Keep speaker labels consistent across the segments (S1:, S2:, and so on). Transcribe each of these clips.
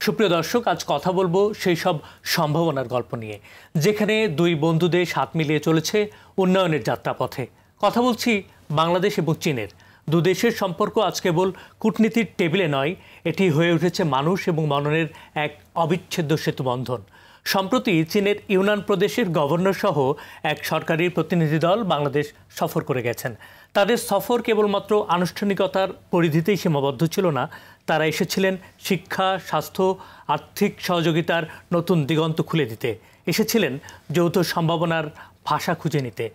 S1: সুপ্রিয় দর্শক, আজ কথা বলবো সেই সব সম্ভাবনার গল্প নিয়ে যেখানে দুই বন্ধু দেশ হাত মিলিয়ে চলেছে উন্নয়নের যাত্রাপথে। কথা বলছি বাংলাদেশ এবং চীনের। দু দেশের সম্পর্ক আজ কেবল কূটনীতির টেবিলে নয়, এটি হয়ে উঠেছে মানুষ এবং মননের এক অবিচ্ছেদ্য সেতুবন্ধন। সম্প্রতি চীনের ইউনান প্রদেশের গভর্নর সহ এক সরকারি প্রতিনিধি দল বাংলাদেশ সফর করে গেছেন। তাদের সফর কেবলমাত্র আনুষ্ঠানিকতার পরিধিতেই সীমাবদ্ধ ছিল না, তারা এসেছিলেন শিক্ষা, স্বাস্থ্য, আর্থিক সহযোগিতার নতুন দিগন্ত খুলে দিতে, এসেছিলেন যৌথ সম্ভাবনার ভাষা খুঁজে নিতে।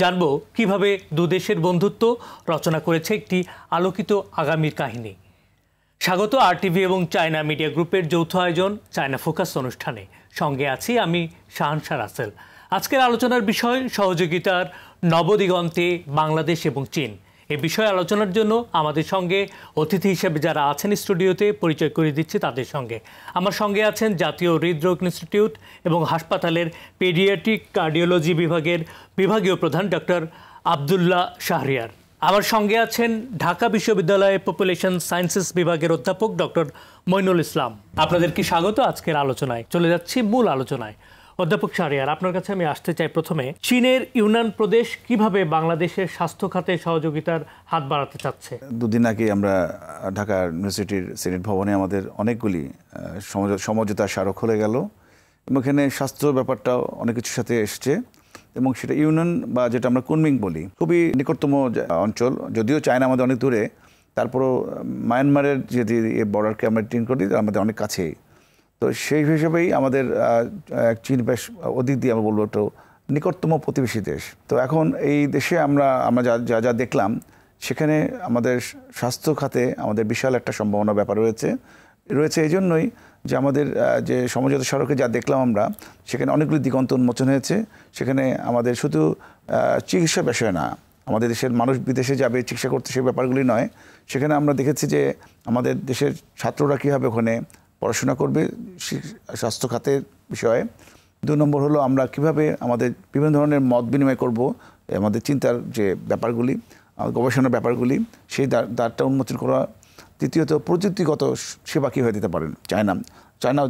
S1: জানব কিভাবে দুদেশের বন্ধুত্ব রচনা করেছে একটি আলোকিত আগামীর কাহিনী। স্বাগত RTV এবং চায়না মিডিয়া গ্রুপের যৌথ আয়োজন চায়না ফোকাস অনুষ্ঠানে। সঙ্গে আছি আমি শাহানশা রাসেল। আজকের আলোচনার বিষয় সহযোগিতার নবদিগন্তে বাংলাদেশ এবং চীন। এ বিষয়ে আলোচনার জন্য আমাদের সঙ্গে অতিথি হিসেবে যারা আছেন স্টুডিওতে পরিচয় করিয়ে দিচ্ছি তাদের সঙ্গে। আমার সঙ্গে আছেন জাতীয় হৃদরোগ ইনস্টিটিউট এবং হাসপাতালের পেডিয়াট্রিক কার্ডিওলজি বিভাগের বিভাগীয় প্রধান ডক্টর আবদুল্লাহ শাহরিয়ার। আমার সঙ্গে আছেন ঢাকা বিশ্ববিদ্যালয়ের পপুলেশন সায়েন্সেস বিভাগের অধ্যাপক ডক্টর মইনুল ইসলাম। আপনাদেরকে স্বাগত আজকের আলোচনায়। চলে যাচ্ছি মূল আলোচনায়। অধ্যাপক শাহরিয়ার, আপনার কাছে আমি আসতে চাই প্রথমে, চীনের ইউনান প্রদেশ কিভাবে বাংলাদেশের স্বাস্থ্য খাতে সহযোগিতার হাত বাড়াতে চাচ্ছে?
S2: দুদিন আগে আমরা ঢাকা ইউনিভার্সিটির সিনেট ভবনে আমাদের অনেকগুলি সমঝোতা স্মারক হয়ে গেল এবং এখানে স্বাস্থ্য ব্যাপারটাও অনেক কিছুর সাথে এসছে এবং সেটা ইউনান বা যেটা আমরা কুনমিং বলি, খুবই নিকটতম অঞ্চল। যদিও চায়না আমাদের অনেক দূরে, তারপরও মায়ানমারের যদি এই বর্ডারকে আমরা ট্রিট করি আমাদের অনেক কাছেই। তো সেই হিসেবেই আমাদের চীন বেশ অধিক দিয়ে আমরা বলবো একটু নিকটতম প্রতিবেশী দেশ। তো এখন এই দেশে আমরা যা দেখলাম, সেখানে আমাদের স্বাস্থ্য খাতে আমাদের বিশাল একটা সম্ভাবনার ব্যাপার রয়েছে এই জন্যই যে আমাদের যে সমঝোতা সড়কে যা দেখলাম আমরা, সেখানে অনেকগুলি দিগন্ত উন্মোচন হয়েছে। সেখানে আমাদের শুধু চিকিৎসা বিষয় না, আমাদের দেশের মানুষ বিদেশে যাবে চিকিৎসা করতে, সেই ব্যাপারগুলি নয়। সেখানে আমরা দেখেছি যে আমাদের দেশের ছাত্ররা কীভাবে ওখানে পড়াশোনা করবে স্বাস্থ্য খাতের বিষয়ে। 2 নম্বর হলো আমরা কিভাবে আমাদের বিভিন্ন ধরনের মত বিনিময় করব, আমাদের চিন্তার যে ব্যাপারগুলি, গবেষণার ব্যাপারগুলি, সেই দ্বারটা উন্মোচন করা। তৃতীয়ত প্রযুক্তিগত সেবা কীভাবে দিতে পারেন চায়না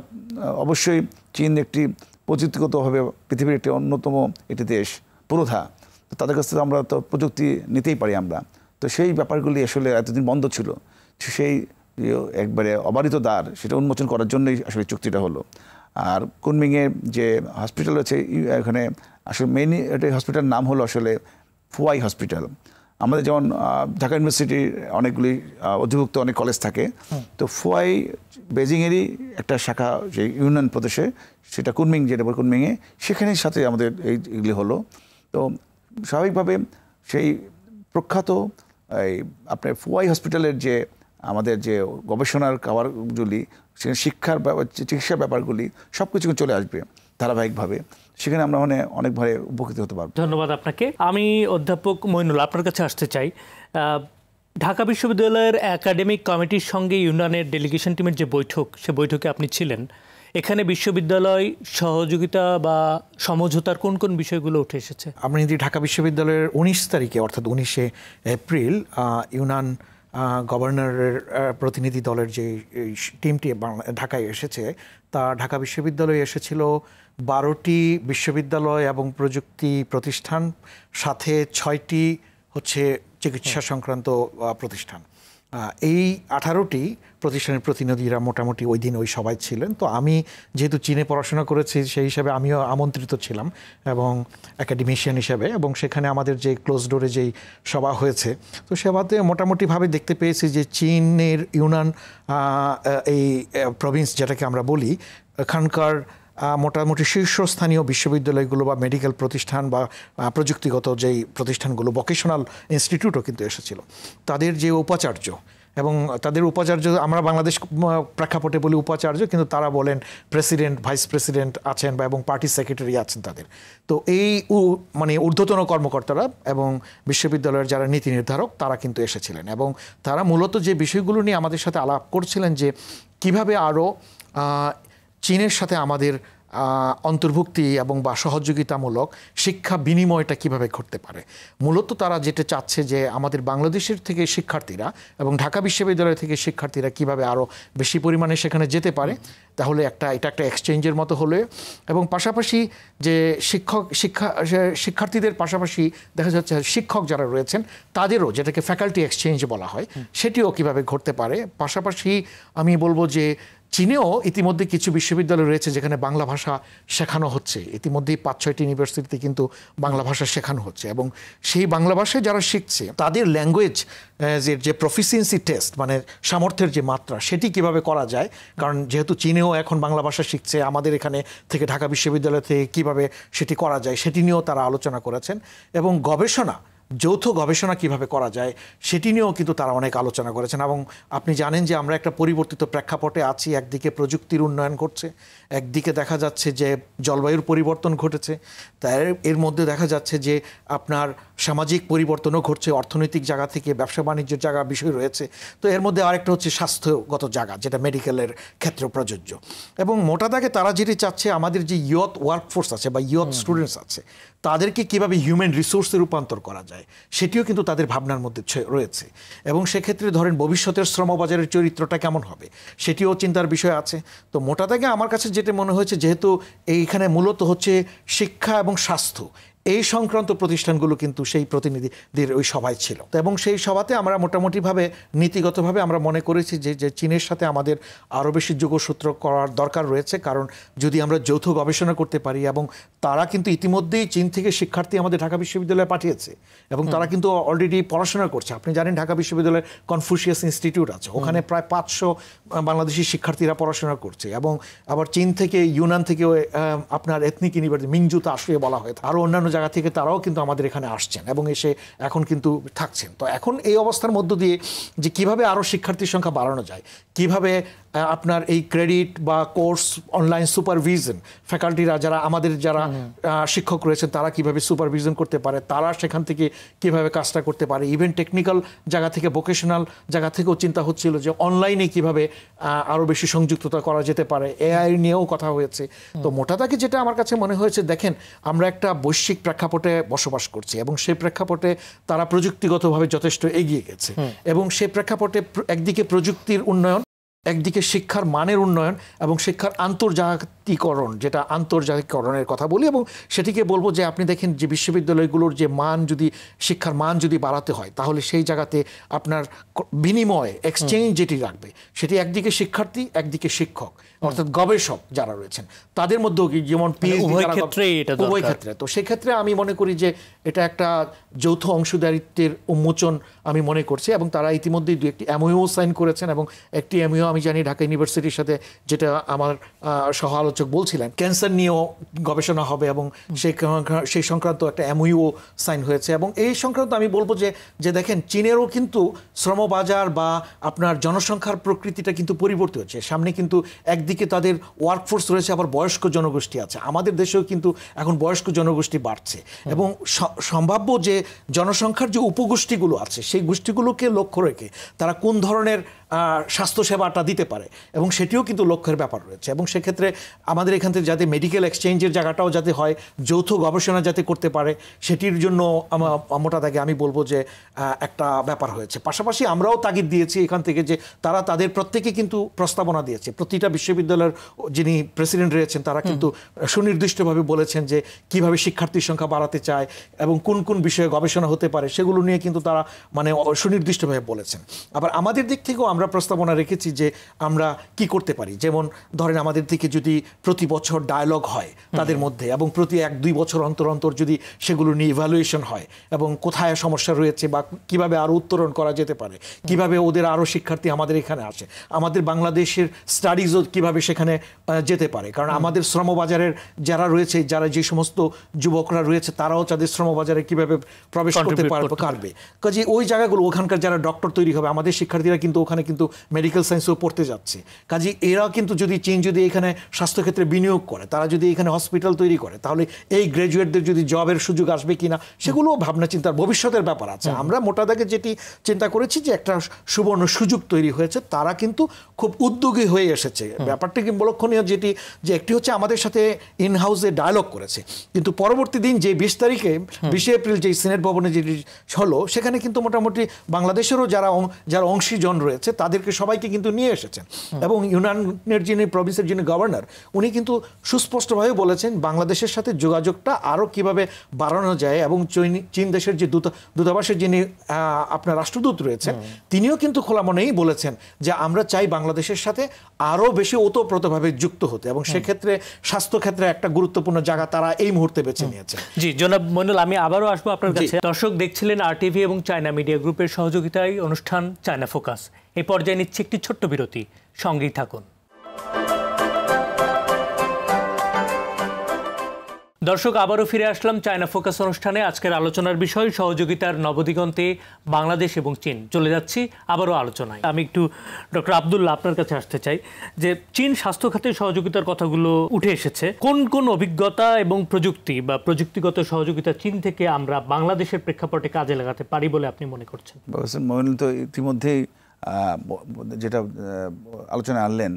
S2: অবশ্যই চীন একটি প্রযুক্তিগতভাবে পৃথিবীর একটি অন্যতম একটি দেশ, পুরোধা। তো তাদের কাছ থেকে আমরা তো প্রযুক্তি নিতেই পারি আমরা। তো সেই ব্যাপারগুলি আসলে এতদিন বন্ধ ছিল, সেই একবারে অবারিত দ্বার, সেটা উন্মোচন করার জন্যই আসলে চুক্তিটা হলো। আর কুনমিংয়ের যে হসপিটাল রয়েছে এখানে, আসলে মেইনলি এটা হসপিটালের নাম হলো আসলে ফুয়াই হসপিটাল। আমাদের যেমন ঢাকা ইউনিভার্সিটির অনেকগুলি অধিভুক্ত অনেক কলেজ থাকে, তো ফুয়াই বেজিংয়েরই একটা শাখা যে ইউনান প্রদেশে, সেটা কুনমিং যেটা বলে কুনমিংয়ে, সেখানের সাথে আমাদের এইগুলি হলো। তো স্বাভাবিকভাবে সেই প্রখ্যাত আপনার ফুয়াই হসপিটালের যে আমাদের যে গবেষণার খাবারগুলি, সেখানে শিক্ষার চিকিৎসার ব্যাপারগুলি সব কিছু চলে আসবে ধারাবাহিকভাবে। সেখানে আমরা অনেকভাবে উপকৃত হতে পারব।
S1: ধন্যবাদ আপনাকে। আমি অধ্যাপক মইনুল আপনার কাছে আসতে চাই। ঢাকা বিশ্ববিদ্যালয়ের একাডেমিক কমিটির সঙ্গে ইউনানের ডেলিগেশন টিমের যে বৈঠক, সে বৈঠকে আপনি ছিলেন। এখানে বিশ্ববিদ্যালয় সহযোগিতা বা সমঝোতার কোন কোন বিষয়গুলো উঠে এসেছে?
S3: আমরা যদি ঢাকা বিশ্ববিদ্যালয়ের 19 তারিখে অর্থাৎ 19শে এপ্রিল ইউনান গভর্নরের প্রতিনিধি দলের যে টিমটি ঢাকায় এসেছে, তা ঢাকা বিশ্ববিদ্যালয়ে এসেছিল 12টি বিশ্ববিদ্যালয় এবং প্রযুক্তি প্রতিষ্ঠান, সাথে 6টি হচ্ছে চিকিৎসা সংক্রান্ত প্রতিষ্ঠান। এই 18টি প্রতিষ্ঠানের প্রতিনিধিরা মোটামুটি ওই দিন ওই সবাই ছিলেন। তো আমি যেহেতু চীনে পড়াশোনা করেছি, সেই হিসাবে আমিও আমন্ত্রিত ছিলাম এবং একাডেমিশিয়ান হিসাবে, এবং সেখানে আমাদের যে ক্লোজ ডোরে যেই সভা হয়েছে, তো সেবাতে মোটামুটিভাবে দেখতে পেয়েছি যে চীনের ইউনান এই প্রভিন্স যেটাকে আমরা বলি, এখানকার মোটামুটি শীর্ষস্থানীয় বিশ্ববিদ্যালয়গুলো বা মেডিকেল প্রতিষ্ঠান বা প্রযুক্তিগত যেই প্রতিষ্ঠানগুলো, ভোকেশনাল ইনস্টিটিউটও কিন্তু এসেছিল। তাদের যে উপাচার্য, এবং তাদের উপাচার্য আমরা বাংলাদেশ প্রেক্ষাপটে বলি উপাচার্য, কিন্তু তারা বলেন প্রেসিডেন্ট, ভাইস প্রেসিডেন্ট আছেন বা এবং পার্টি সেক্রেটারি আছেন তাদের। তো এই মানে ঊর্ধ্বতন কর্মকর্তারা এবং বিশ্ববিদ্যালয়ের যারা নীতি নির্ধারক, তারা কিন্তু এসেছিলেন এবং তারা মূলত যে বিষয়গুলো নিয়ে আমাদের সাথে আলাপ করছিলেন যে কিভাবে আরও চীনের সাথে আমাদের অন্তর্ভুক্তি এবং বা সহযোগিতামূলক শিক্ষা বিনিময়টা কিভাবে ঘটতে পারে। মূলত তারা যেটা চাচ্ছে যে আমাদের বাংলাদেশের থেকে শিক্ষার্থীরা এবং ঢাকা বিশ্ববিদ্যালয় থেকে শিক্ষার্থীরা কিভাবে আরও বেশি পরিমাণে সেখানে যেতে পারে, তাহলে এটা একটা এক্সচেঞ্জের মতো হলে, এবং পাশাপাশি যে শিক্ষার্থীদের পাশাপাশি দেখা যাচ্ছে শিক্ষক যারা রয়েছেন তাদেরও, যেটাকে ফ্যাকাল্টি এক্সচেঞ্জ বলা হয়, সেটিও কিভাবে ঘটতে পারে। পাশাপাশি আমি বলবো যে চীনেও ইতিমধ্যে কিছু বিশ্ববিদ্যালয় রয়েছে যেখানে বাংলা ভাষা শেখানো হচ্ছে। ইতিমধ্যেই 5-6টি ইউনিভার্সিটিতে কিন্তু বাংলা ভাষা শেখানো হচ্ছে, এবং সেই বাংলা ভাষায় যারা শিখছে তাদের ল্যাঙ্গুয়েজ যে প্রফিসিয়েন্সি টেস্ট, মানে সামর্থ্যের যে মাত্রা, সেটি কিভাবে করা যায়। কারণ যেহেতু চীনেও এখন বাংলা ভাষা শিখছে, আমাদের এখানে থেকে ঢাকা বিশ্ববিদ্যালয় থেকে কীভাবে সেটি করা যায় সেটি নিয়েও তারা আলোচনা করেছেন, এবং যৌথ গবেষণা কিভাবে করা যায় সেটি নিয়েও কিন্তু তারা অনেক আলোচনা করেছেন। এবং আপনি জানেন যে আমরা একটা পরিবর্তিত প্রেক্ষাপটে আছি। একদিকে প্রযুক্তির উন্নয়ন ঘটছে, একদিকে দেখা যাচ্ছে যে জলবায়ুর পরিবর্তন ঘটেছে, তাই এর মধ্যে দেখা যাচ্ছে যে আপনার সামাজিক পরিবর্তনও ঘটছে, অর্থনৈতিক জায়গা থেকে ব্যবসা বাণিজ্যের জায়গা বিষয় রয়েছে। তো এর মধ্যে আরেকটা হচ্ছে স্বাস্থ্যগত জায়গা, যেটা মেডিকেলের ক্ষেত্রে প্রযোজ্য। এবং মোটা দাগে তারা যেটি চাচ্ছে, আমাদের যে ইয়থ ওয়ার্কফোর্স আছে বা ইয়থ স্টুডেন্টস আছে, তাদেরকে কীভাবে হিউম্যান রিসোর্সে রূপান্তর করা যায় সেটিও কিন্তু তাদের ভাবনার মধ্যে রয়েছে। এবং সেক্ষেত্রে ধরেন ভবিষ্যতের শ্রমবাজারের চরিত্রটা কেমন হবে সেটিও চিন্তার বিষয় আছে। তো মোটা দাগে আমার কাছে যেটা মনে হয়েছে, যেহেতু এইখানে মূলত হচ্ছে শিক্ষা এবং স্বাস্থ্য এই সংক্রান্ত প্রতিষ্ঠানগুলো কিন্তু সেই প্রতিনিধিদের ওই সভায় ছিল। এবং সেই সভাতে আমরা মোটামুটিভাবে নীতিগতভাবে আমরা মনে করেছি যে চীনের সাথে আমাদের আরও বেশি যোগসূত্র করার দরকার রয়েছে। কারণ যদি আমরা যৌথ গবেষণা করতে পারি, এবং তারা কিন্তু ইতিমধ্যেই চীন থেকে শিক্ষার্থী আমাদের ঢাকা বিশ্ববিদ্যালয়ে পাঠিয়েছে, এবং তারা কিন্তু অলরেডি পড়াশোনা করছে। আপনি জানেন ঢাকা বিশ্ববিদ্যালয়ের কনফুসিয়াস ইনস্টিটিউট আছে, ওখানে প্রায় 500 বাংলাদেশি শিক্ষার্থীরা পড়াশোনা করছে। এবং আবার চীন থেকে, ইউনান থেকে আপনার এথনিক ইউনিভার্সিটি মিংজুতে আসলে বলা হয়, আরও অন্যান্য জায়গা থেকে তারাও কিন্তু আমাদের এখানে আসছেন এবং এসে এখন কিন্তু থাকছেন। তো এখন এই অবস্থার মধ্য দিয়ে যে কিভাবে আরও শিক্ষার্থীর সংখ্যা বাড়ানো যায়, কিভাবে আপনার এই ক্রেডিট বা কোর্স অনলাইন সুপারভিশন, ফ্যাকাল্টিরা যারা শিক্ষক রয়েছেন তারা কিভাবে সুপারভিশন করতে পারে, তারা সেখান থেকে কিভাবে কাজটা করতে পারে। ইভেন টেকনিক্যাল জায়গা থেকে, ভোকেশনাল জায়গা থেকেও চিন্তা হচ্ছিল যে অনলাইনে কিভাবে আরও বেশি সংযুক্ততা করা যেতে পারে, এআই নিয়েও কথা হয়েছে। তো মোটা দাগে যেটা আমার কাছে মনে হয়েছে, দেখেন আমরা একটা বৈশ্বিক প্রেক্ষাপটে বসবাস করছি, এবং সেই প্রেক্ষাপটে তারা প্রযুক্তিগতভাবে যথেষ্ট এগিয়ে গেছে। এবং সেই প্রেক্ষাপটে একদিকে প্রযুক্তির উন্নয়ন, একদিকে শিক্ষার মানের উন্নয়ন এবং শিক্ষার আন্তর্জাতিকরণ, যেটা আন্তর্জাতিকরণের কথা বলি, এবং সেটিকে বলবো যে আপনি দেখেন যে বিশ্ববিদ্যালয়গুলোর যে মান, যদি শিক্ষার মান যদি বাড়াতে হয়, তাহলে সেই জায়গাতে আপনার বিনিময় এক্সচেঞ্জ যেটি রাখবে, সেটি একদিকে শিক্ষার্থী, একদিকে শিক্ষক, অর্থাৎ গবেষক যারা রয়েছেন তাদের মধ্যেও যেমন উভয় ক্ষেত্রে। তো সেক্ষেত্রে আমি মনে করি যে এটা একটা যৌথ অংশীদারিত্বের উন্মোচন আমি মনে করছি। এবং তারা ইতিমধ্যেই 2-1টি এমওইউ সাইন করেছেন, এবং একটি এমওইউ আমি জানি ঢাকা ইউনিভার্সিটির সাথে, যেটা আমার সহ আলোচক বলছিলেন, ক্যান্সার নিয়েও গবেষণা হবে, এবং সেই সংক্রান্ত একটা এমওইউ সাইন হয়েছে। এবং এই সংক্রান্ত আমি বলবো যে দেখেন চীনেরও কিন্তু শ্রমবাজার বা আপনার জনসংখ্যার প্রকৃতিটা কিন্তু পরিবর্তিত হচ্ছে। সামনে কিন্তু একদিকে তাদের ওয়ার্কফোর্স রয়েছে, আবার বয়স্ক জনগোষ্ঠী আছে। আমাদের দেশেও কিন্তু এখন বয়স্ক জনগোষ্ঠী বাড়ছে, এবং সম্ভাব্য যে জনসংখ্যার যে উপগোষ্ঠীগুলো আছে সেই গোষ্ঠীগুলোকে লক্ষ্য রেখে তারা কোন ধরনের স্বাস্থ্যসেবাটা দিতে পারে, এবং সেটিও কিন্তু লক্ষ্যের ব্যাপার রয়েছে। এবং সেক্ষেত্রে আমাদের এখান থেকে যাতে মেডিকেল এক্সচেঞ্জের জায়গাটাও যাতে হয়, যৌথ গবেষণা যাতে করতে পারে, সেটির জন্য মোটা দাগে আমি বলবো যে একটা ব্যাপার হয়েছে। পাশাপাশি আমরাও তাগিদ দিয়েছি এখান থেকে যে তারা তাদের প্রত্যেকে কিন্তু প্রস্তাবনা দিয়েছে। প্রতিটা বিশ্ববিদ্যালয়ের যিনি প্রেসিডেন্ট রয়েছেন তারা কিন্তু সুনির্দিষ্টভাবে বলেছেন যে কিভাবে শিক্ষার্থীর সংখ্যা বাড়াতে চায় এবং কোন কোন বিষয়ে গবেষণা হতে পারে, সেগুলো নিয়ে কিন্তু তারা মানে সুনির্দিষ্টভাবে বলেছেন। আবার আমাদের দিক থেকেও আমরা প্রস্তাবনা রেখেছি যে আমরা কি করতে পারি। যেমন ধরেন আমাদের দিকে যদি প্রতি বছর ডায়ালগ হয় তাদের মধ্যে, এবং প্রতি 1-2 বছর অন্তর অন্তর যদি সেগুলো নিয়ে ইভ্যালুয়েশন হয়, এবং কোথায় সমস্যা রয়েছে বা কিভাবে আরও উত্তরণ করা যেতে পারে, কিভাবে ওদের আরও শিক্ষার্থী আমাদের এখানে আসে, আমাদের বাংলাদেশের স্টাডিজও কিভাবে সেখানে যেতে পারে। কারণ আমাদের শ্রমবাজারের যারা রয়েছে, যারা যে সমস্ত যুবকরা রয়েছে, তারাও তাদের শ্রমবাজারে কিভাবে প্রবেশ করতে পারবে। কাজে ওই জায়গাগুলো, ওখানকার যারা ডক্টর তৈরি হবে, আমাদের শিক্ষার্থীরা কিন্তু ওখানে কিন্তু মেডিকেল সায়েন্সও পড়তে যাচ্ছে। কাজে এরা কিন্তু যদি চীন যদি এখানে স্বাস্থ্যক্ষেত্রে বিনিয়োগ করে, তারা যদি এখানে হসপিটাল তৈরি করে, তাহলে এই গ্র্যাজুয়েটদের যদি জবের সুযোগ আসবে কিনা সেগুলোও ভাবনা চিন্তার ভবিষ্যতের ব্যাপার আছে। আমরা মোটা দাগে যেটি চিন্তা করেছি যে একটা সুবর্ণ সুযোগ তৈরি হয়েছে, তারা কিন্তু খুব উদ্যোগী হয়ে এসেছে। ব্যাপারটি কি লক্ষণীয় যেটি যে একটি হচ্ছে আমাদের সাথে ইন হাউসে ডায়ালগ করেছে, কিন্তু পরবর্তী দিন যে 20 তারিখে 20 এপ্রিল যে সিনেট ভবনে যেটি হলো, সেখানে কিন্তু মোটামুটি বাংলাদেশেরও যারা অংশীজন রয়েছে তাদেরকে সবাইকে কিন্তু নিয়ে এসেছেন। এবং ইউনানের যিনি প্রভিন্সের যিনি গভর্নর, উনি কিন্তু সুস্পষ্টভাবে বলেছেন বাংলাদেশের সাথে যোগাযোগটা আরও কিভাবে বাড়ানো যায়। এবং চীন দেশের যে দূতাবাসের যিনি আপনার রাষ্ট্রদূত রয়েছেন, তিনিও কিন্তু খোলা মনেই বলেছেন যে আমরা চাই বাংলাদেশের সাথে আরও বেশি ওতপ্রোতভাবে যুক্ত হতে, এবং সেক্ষেত্রে স্বাস্থ্যক্ষেত্রে একটা গুরুত্বপূর্ণ জায়গা তারা এই মুহূর্তে বেছে নিয়েছে।
S1: জি জনাব মইনুল, আমি আবারও আসবো আপনার কাছে। দর্শক দেখছিলেন RTV এবং চায়না মিডিয়া গ্রুপের সহযোগিতায় অনুষ্ঠান চায়না ফোকাস। এই পর্যায়ে নিচ্ছে একটি ছোট্ট বিরতি, সঙ্গেই থাকুন। দর্শক আবারও ফিরে আসলাম চায়না ফোকাস অনুষ্ঠানে। আজকের আলোচনার বিষয় সহযোগিতার নবদিগন্তে বাংলাদেশ এবং চীন। চলে যাচ্ছি আবারও আলোচনায়। আমি একটু ডক্টর আব্দুল্লাহ আপনার কাছে আসতে চাই যে চীন স্বাস্থ্য খাতে সহযোগিতার কথাগুলো উঠে এসেছে। কোন কোন অভিজ্ঞতা এবং প্রযুক্তি বা প্রযুক্তিগত সহযোগিতা চীন থেকে আমরা বাংলাদেশের প্রেক্ষাপটে কাজে লাগাতে পারি বলে আপনি মনে করছেন?
S2: মইনুল তো ইতিমধ্যেই যেটা আলোচনায় আনলেন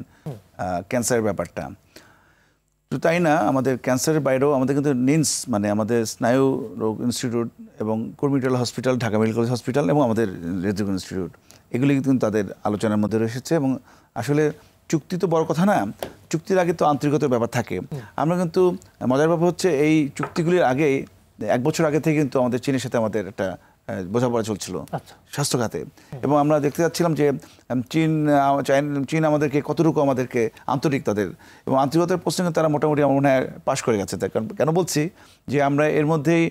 S2: ক্যান্সারের ব্যাপারটা, তো তাই না, আমাদের ক্যান্সারের বাইরেও আমাদের কিন্তু নিমস মানে আমাদের স্নায়ু রোগ ইনস্টিটিউট এবং Kurmitola hospital, Dhaka medical college hospital এবং আমাদের হৃদরোগ ইনস্টিটিউট, এগুলি কিন্তু তাদের আলোচনার মধ্যে এসেছে। এবং আসলে চুক্তি তো বড় কথা না, চুক্তির আগে তো আন্তরিকতার ব্যাপার থাকে। আমরা কিন্তু মজার ব্যাপার হচ্ছে এই চুক্তিগুলির আগেই 1 বছর আগে থেকে কিন্তু আমাদের চীনের সাথে আমাদের একটা বোঝাপড়া চলছিল স্বাস্থ্য খাতে। এবং আমরা দেখতে যাচ্ছিলাম যে চীন আমাদেরকে কতটুকু আমাদেরকে আন্তরিক তাদের, এবং আন্তরিকতার প্রশ্নে তারা মোটামুটি আমার মনে হয় পাশ করে গেছে। কারণ কেন বলছি যে আমরা এর মধ্যেই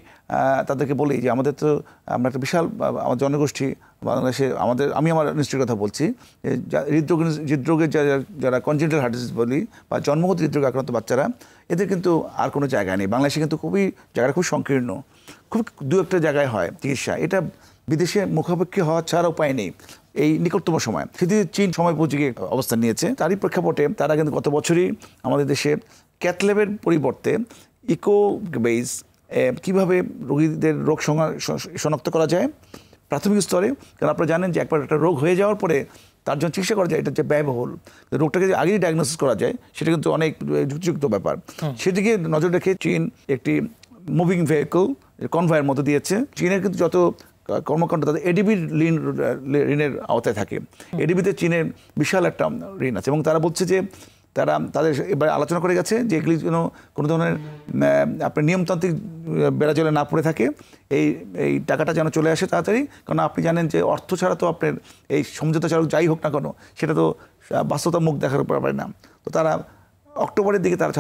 S2: তাদেরকে বলি যে আমাদের তো আমরা একটা বিশাল আমার জনগোষ্ঠী বাংলাদেশে, আমি আমার নিশ্চয়ই কথা বলছি, হৃদরোগের যারা কনজেনিটাল হার্ট ডিজিজ বলি বা জন্মগত হৃদরোগে আক্রান্ত বাচ্চারা, এদের কিন্তু আর কোনো জায়গা নেই। বাংলাদেশে কিন্তু জায়গাটা খুব সংকীর্ণ, খুব দু একটা জায়গায় হয় চিকিৎসা। এটা বিদেশে মুখাপেক্ষী হওয়া ছাড়া উপায় নেই এই নিকটতম সময়। সেটি চীন সময় উপযোগী অবস্থান নিয়েছে। তারই প্রেক্ষাপটে তারা কিন্তু গত বছরই আমাদের দেশে ক্যাথল্যাবের পরিবর্তে ইকো বেস কীভাবে রোগীদের রোগ শনাক্ত করা যায় প্রাথমিক স্তরে। কারণ আপনারা জানেন যে একবার একটা রোগ হয়ে যাওয়ার পরে তার জন্য চিকিৎসা করা যায়, এটা হচ্ছে ব্যয়বহুল। রোগটাকে যে আগেই ডায়াগনোসিস করা যায় সেটা কিন্তু অনেক যুক্তিযুক্ত ব্যাপার। সেদিকে নজর রেখে চীন একটি মুভিং ভেহিকল কনভয়ের মতো দিয়েছে। চীনের কিন্তু যত কর্মকাণ্ড তাদের এডিবি ঋণের আওতায় থাকে। এডিবিতে চীনের বিশাল একটা ঋণ আছে, এবং তারা বলছে যে তাদের এবার আলোচনা করে গেছে যে এগুলি যেন কোনো ধরনের আপনার নিয়মতান্ত্রিক বেড়াজলে না পড়ে থাকে, এই টাকাটা যেন চলে আসে তাড়াতাড়ি। কারণ আপনি জানেন যে অর্থ ছাড়া তো আপনার এই সমঝোতা চালক যাই হোক না কেন সেটা তো বাস্তবতা মুখ দেখার পারে না। তো তারা অক্টোবরের দিকে তারা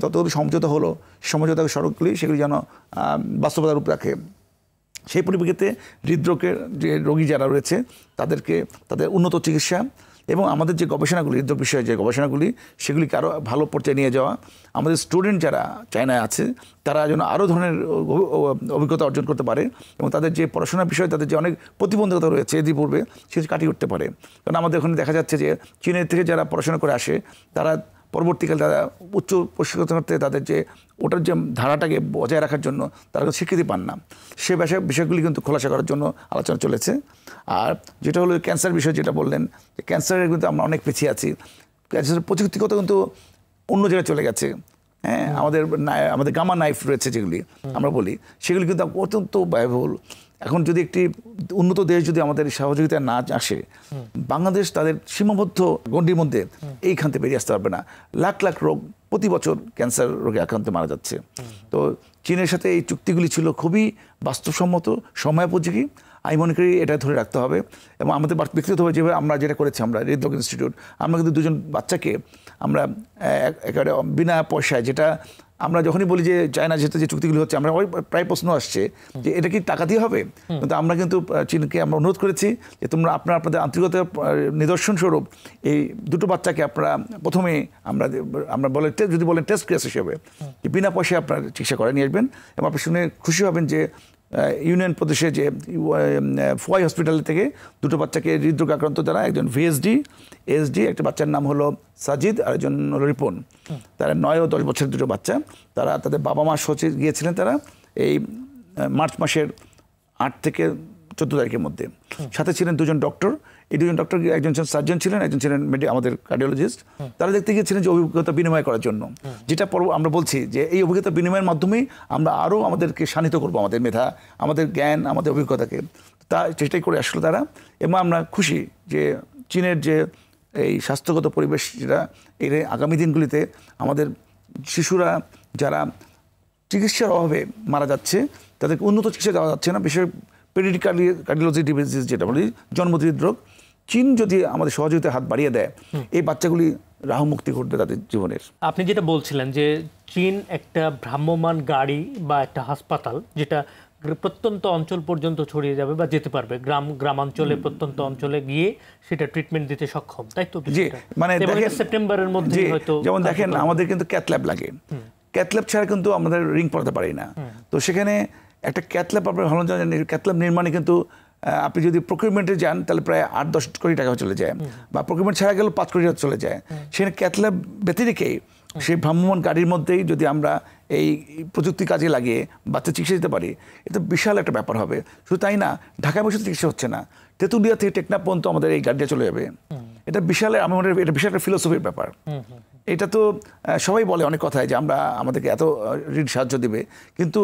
S2: যতগুলি সমঝোতা হলো, সমঝোতা সড়কগুলি সেগুলি যেন বাস্তবতার রূপ রাখে। সেই পরিপ্রেক্ষিতে হৃদরোগের যে রোগী যারা রয়েছে তাদের উন্নত চিকিৎসা এবং আমাদের যে গবেষণাগুলি, হৃদরোগ বিষয়ে যে গবেষণাগুলি, সেগুলিকে আরও ভালো পর্যায়ে নিয়ে যাওয়া। আমাদের স্টুডেন্ট যারা চায়নায় আছে তারা যেন আরও ধরনের অভিজ্ঞতা অর্জন করতে পারে এবং তাদের যে পড়াশোনার বিষয়ে তাদের যে অনেক প্রতিবন্ধকতা রয়েছে এদিকে পূর্বে সেটা কাটিয়ে উঠতে পারে। কারণ আমাদের ওখানে দেখা যাচ্ছে যে চীনের থেকে যারা পড়াশোনা করে আসে তারা পরবর্তীকালে তারা উচ্চ প্রশিক্ষণ করতে তাদের যে ওটার যে ধারাটাকে বজায় রাখার জন্য তারা স্বীকৃতি পান না। সে বিষয়গুলি কিন্তু খোলাসা করার জন্য আলোচনা চলেছে। আর যেটা হলো ক্যান্সার বিষয় যেটা বললেন, যে ক্যান্সারের কিন্তু আমরা অনেক পিছিয়ে আছি। ক্যান্সারের প্রযুক্তিগত কিন্তু অন্য জায়গায় চলে গেছে। হ্যাঁ, আমাদের গামা নাইফ রয়েছে যেগুলি আমরা বলি, সেগুলি কিন্তু অত্যন্ত ব্যয়বহুল। এখন যদি একটি উন্নত দেশ যদি আমাদের সহযোগিতা না আসে, বাংলাদেশ তাদের সীমাবদ্ধ গণ্ডির মধ্যে এইখান থেকে বেরিয়ে আসতে পারবে না। লাখ লাখ রোগ প্রতি বছর ক্যান্সার রোগে আক্রান্ত মারা যাচ্ছে। তো চীনের সাথে এই চুক্তিগুলি ছিল খুবই বাস্তবসম্মত, সময়োপযোগী। আমি মনে করি এটা ধরে রাখতে হবে। এবং আমাদের ব্যক্তিগতভাবে যেভাবে আমরা যেটা করেছি, আমরা হৃদরোগ ইনস্টিটিউট, আমরা কিন্তু 2জন বাচ্চাকে আমরা একেবারে বিনা পয়সায়, যেটা আমরা যখনই বলি যে চায়নার সাথে যে চুক্তিগুলি হচ্ছে, আমরা প্রায় প্রশ্ন আসছে যে এটা কি টাকা দিয়ে হবে, কিন্তু আমরা কিন্তু চীনকে আমরা অনুরোধ করেছি যে তোমরা আপনাদের আন্তরিকতার নিদর্শন স্বরূপ এই 2টো বাচ্চাকে আপনারা প্রথমে আমরা যদি বলেন টেস্ট কেস হিসেবে বিনা পয়সায় আপনারা চিকিৎসা করে নিয়ে আসবেন। এবং আপনি শুনে খুশি হবেন যে ইউনিয়ন প্রদেশে যে ফোয়াই হসপিটাল থেকে দুটো বাচ্চাকে হৃদরোগ আক্রান্ত যারা, একজন ভিএসডি এসডি, একটা বাচ্চার নাম হলো সাজিদ আর একজন হলো রিপন, তারা 9 ও 10 বছরের দুটো বাচ্চা। তারা তাদের বাবা মা সচে গিয়েছিলেন তারা এই মার্চ মাসের 8 থেকে 14 তারিখের মধ্যে। সাথে ছিলেন 2জন ডক্টর। এই 2জন ডক্টর, একজন সার্জন ছিলেন, একজন ছিলেন আমাদের কার্ডিওলজিস্ট। তারা দেখতে গিয়েছিলেন যে অভিজ্ঞতা বিনিময় করার জন্য, যেটা আমরা বলছি যে এই অভিজ্ঞতা বিনিময়ের মাধ্যমেই আমরা আরও আমাদেরকে শানিত করবো, আমাদের মেধা, আমাদের জ্ঞান, আমাদের অভিজ্ঞতাকে। তা চেষ্টাই করে আসলো তারা। এবং আমরা খুশি যে চীনের যে এই স্বাস্থ্যগত পরিবেশ, যেটা এর আগামী দিনগুলিতে আমাদের শিশুরা যারা চিকিৎসার অভাবে মারা যাচ্ছে, তাদেরকে উন্নত চিকিৎসা দেওয়া যাচ্ছে না, বিশেষ কার্ডিওলজি ডিজিজ যেটা বলি, জন্মগত হৃদরোগ। চীন যদি আমাদের সহযোগিতার হাত বাড়িয়ে দেয়, এই বাচ্চাগুলি রাহু মুক্তি ঘটবে তাদের জীবনের।
S1: আপনি যেটা বলছিলেন যে চীন একটা ভ্রাম্যমান গাড়ি বা একটা হাসপাতাল যেটা প্রত্যন্ত অঞ্চল পর্যন্ত ছড়িয়ে যাবে বা যেতে পারবে, গ্রামাঞ্চলে প্রত্যন্ত অঞ্চলে গিয়ে সেটা ট্রিটমেন্ট দিতে সক্ষম, তাই তো?
S2: জি, মানে
S1: সেপ্টেম্বরের মধ্যে হয়তো।
S2: যেমন দেখেন, আমাদের কিন্তু ক্যাথল্যাব লাগে, ক্যাথল্যাব ছাড়া কিন্তু আমাদের রিং পড়াতে পারি না। তো সেখানে একটা ক্যাথল্যাব, আপনার ভালো জানেন, ক্যাথল্যাব নির্মাণে কিন্তু আপনি যদি প্রকিউরমেন্টে যান তাহলে প্রায় 8-10 কোটি টাকা চলে যায়, বা প্রকিউরমেন্ট ছাড়া গেলেও 5 কোটি টাকা চলে যায়। সেখানে ক্যাথল্যাব ব্যতি রেখেই সেই ভ্রাম্যমান গাড়ির মধ্যেই যদি আমরা এই প্রযুক্তি কাজে লাগিয়ে বাচ্চা চিকিৎসা দিতে পারি, এটা বিশাল একটা ব্যাপার হবে। শুধু তাই না, ঢাকায় বসে চিকিৎসা হচ্ছে না, তেঁতুলিয়া থেকে টেকনাফ পর্যন্ত আমাদের এই গাড়িটা চলে যাবে। এটা বিশাল, আমি মনে করি এটা বিশাল একটা ফিলোসফির ব্যাপার। এটা তো সবাই বলে অনেক কথায় যে আমরা আমাদেরকে এত ঋণ সাহায্য দেবে, কিন্তু